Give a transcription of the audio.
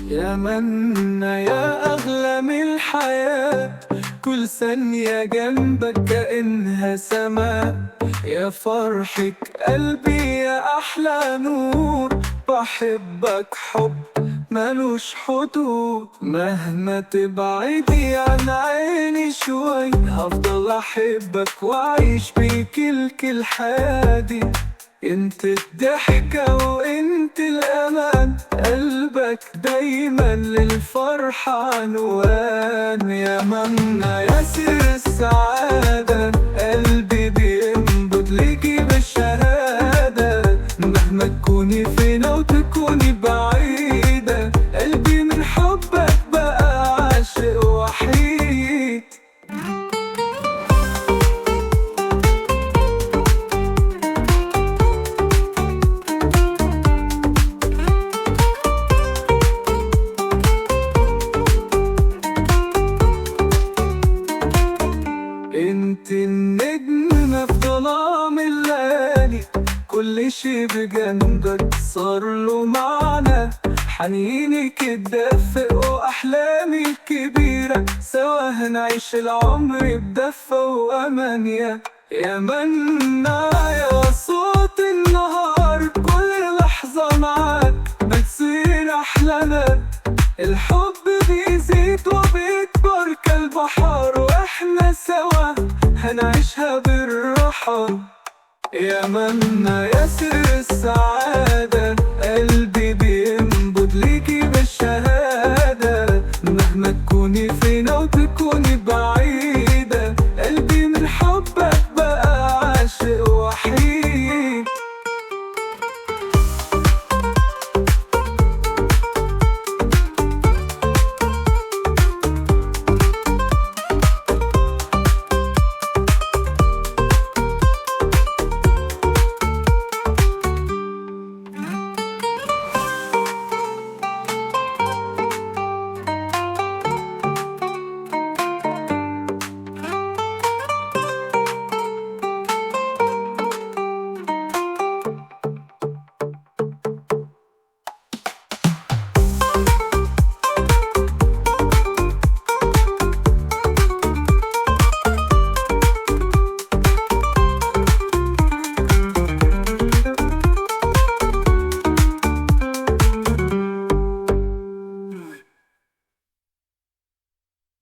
يا منا يا أغلى من الحياة، كل ثانية جنبك كأنها سماء. يا فرحة قلبي يا أحلى نور، بحبك حب ملوش حدود. مهما تبعدي عن عيني شوي، هفضل أحبك وأعيش بيك كل حياتي. انت الضحكة وانت الأمان، قلبك دايما للفرحة عنوان. يا منا يا سر السعادة، قلبي بينبض ليكي بالشهادة. مهما تكوني فينا وتكوني بعيدة، قلبي من حبك بقى عاشق وحيد. انت النجم في ظلام الليالي، كل شي بجنبك صار له معنى. حنينك اتدفق واحلامي كبيرة، سوا هنعيش العمر بدفى وامان. يا منا يا صوت النهار، كل لحظة معاك بتصير احلى. الحب بيزيد وبيكبر كالبحر، واحنا سوا هنعيشها بالراحة. يا منا يا سر السعادة، قلبي